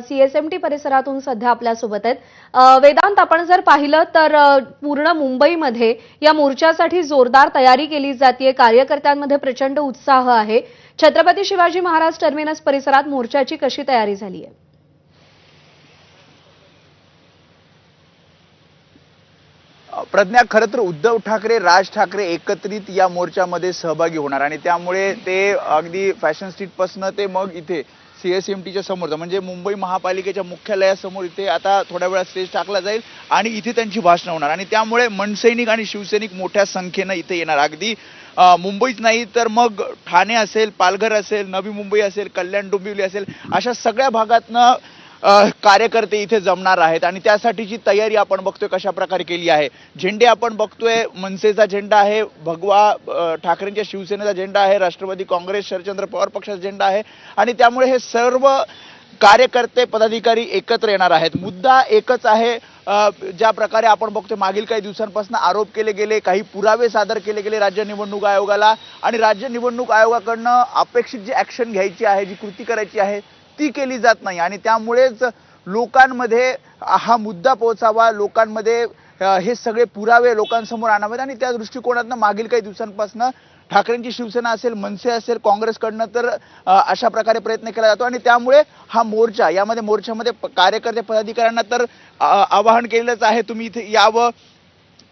CSMT परिसरातून सध्या आपल्यासोबत आहेत. वेदांत, आपण जर पाहिलं तर पूर्ण मुंबईमध्ये या मोर्चासाठी जोरदार तयारी केली जाते. कार्यकर्त्यांमध्ये प्रचंड उत्साह आहे. छत्रपती शिवाजी महाराज टर्मिनस परिसरात मोर्चाची कशी तयारी झाली आहे? प्रज्ञा, खरं तर उद्धव ठाकरे, राज ठाकरे एकत्रित या मोर्चामध्ये सहभागी होणार आणि त्यामुळे ते अगदी फॅशन स्ट्रीट पासून ते मग इथे सीएसएमटीच्या समोर म्हणजे मुंबई महापालिकेच्या मुख्यालयासमोर इथे आता थोड्या वेळात स्टेज टाकला जाईल आणि इथे त्यांची भाषणं होणार आणि त्यामुळे मनसैनिक आणि शिवसैनिक मोठ्या संख्येनं इथे येणार. अगदी मुंबईच नाही तर मग ठाणे असेल, पालघर असेल, नवी मुंबई असेल, कल्याण डोंबिवली असेल, अशा सगळ्या भागातनं कार्यकर्ते इथे जमणार आहेत आणि त्यासाठीची तयारी आपण बघतोय कशा प्रकारे केली आहे. झेंडे आपण बघतोय, मनसेचा झेंडा आहे, भगवा ठाकरेंच्या शिवसेनेचा झेंडा आहे, राष्ट्रवादी काँग्रेस शरदचंद्र पवार पक्षाचा झेंडा आहे आणि त्यामुळे हे सर्व कार्यकर्ते पदाधिकारी एकत्र येणार आहेत. मुद्दा एकच आहे, ज्या प्रकारे आपण बघतोय मागील काही दिवसांपासून आरोप केले गेले, काही पुरावे सादर केले गेले राज्य निवडणूक आयोगाला आणि राज्य निवडणूक आयोगाकडनं अपेक्षित जी ऍक्शन घ्यायची आहे, जी कृती करायची आहे ती केली जात नाही आणि त्यामुळेच लोकांमध्ये हा मुद्दा पोहोचावा, लोकांमध्ये हे सगळे पुरावे लोकांसमोर आणावेत आणि त्या दृष्टिकोनातनं मागील काही दिवसांपासून ठाकरेंची शिवसेना असेल, मनसे असेल, काँग्रेसकडनं तर अशा प्रकारे प्रयत्न केला जातो आणि त्यामुळे हा मोर्चा मोर्चामध्ये कार्यकर्ते पदाधिकाऱ्यांना तर आवाहन केलेलंच आहे, तुम्ही इथे यावं,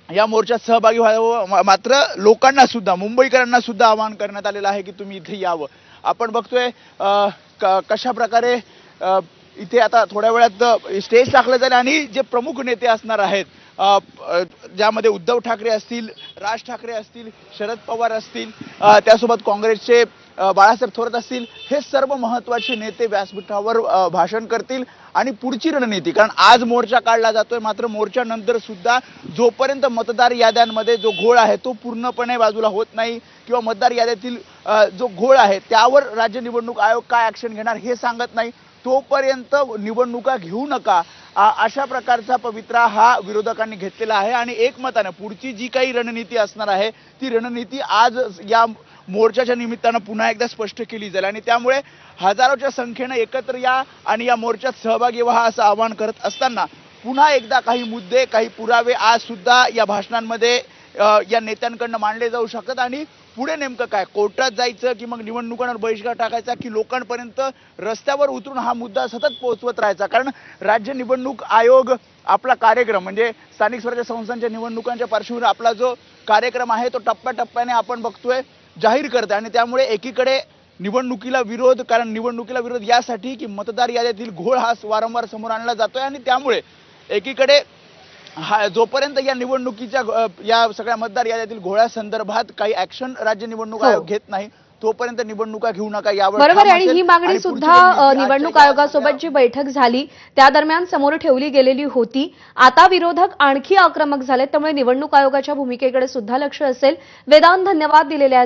या मोर्चात सहभागी व्हावं. मात्र लोकांना सुद्धा, मुंबईकरांना सुद्धा आवाहन करण्यात आलेलं आहे की तुम्ही इथे यावं. आपण बघतोय कशा प्रकारे इथे आता थोड्या वेळात स्टेज टाकलं जाईल आणि जे प्रमुख नेते असणार आहेत, ज्यामध्ये उद्धव ठाकरे असतील, राज ठाकरे असतील, शरद पवार असतील, त्यासोबत काँग्रेसचे बाळासाहेब थोरात असतील, हे सर्व महत्त्वाचे नेते व्यासपीठावर भाषण करतील आणि पुढची रणनीती, कारण आज मोर्चा काढला जातोय मात्र मोर्चानंतर सुद्धा जोपर्यंत मतदार याद्यांमध्ये जो घोळ आहे तो पूर्णपणे बाजूला होत नाही किंवा मतदार याद्यातील जो घोळ आहे त्यावर राज्य निवडणूक आयोग काय ऍक्शन घेणार हे सांगत नाही, तोपर्यंत निवडणुका घेऊ नका, अशा प्रकारचा पवित्रा हा विरोधकांनी घेतलेला आहे आणि एकमताने पुढची जी काही रणनीती असणार आहे ती रणनीती आज या मोर्चाच्या निमित्तानं पुन्हा एकदा स्पष्ट केली जाईल आणि त्यामुळे हजारोच्या संख्येनं एकत्र या आणि या मोर्चात सहभागी व्हा असं आवाहन करत असताना पुन्हा एकदा काही मुद्दे, काही पुरावे आज सुद्धा या भाषणांमध्ये या नेत्यांकडनं मांडले जाऊ शकतात आणि पुढे नेमकं काय, कोर्टात जायचं की मग निवडणुकांवर बहिष्कार टाकायचा की लोकांपर्यंत रस्त्यावर उतरून हा मुद्दा सतत पोहोचवत राहायचा, कारण राज्य निवडणूक आयोग आपला कार्यक्रम म्हणजे स्थानिक स्वराज्य संस्थांच्या निवडणुकांच्या पार्श्वभूमीवर आपला जो कार्यक्रम आहे तो टप्प्याटप्प्याने आपण बघतोय जाहीर करते आणि त्यामुळे एकीकडे निवडणुकीला विरोध, कारण निवडणुकीला विरोध यासाठी की मतदार याद्यातील घोळ हा वारंवार समोर आणला जातोय आणि त्यामुळे एकीकडे जोपर्यंत या निवडणुकीच्या या सगळ्या मतदार याद्यातील घोळ्यासंदर्भात काही ऍक्शन राज्य निवडणूक आयोग घेत नाही तोपर्यंत निवडणुका घेऊ नका यावर बरोबर. आणि ही मागणी सुद्धा निवडणूक आयोगासोबत जी बैठक झाली त्या दरम्यान समोर ठेवली गेलेली होती. आता विरोधक आणखी आक्रमक झालेत, त्यामुळे निवडणूक आयोगाच्या भूमिकेकडे सुद्धा लक्ष असेल. वेदांत, धन्यवाद दिलेल्या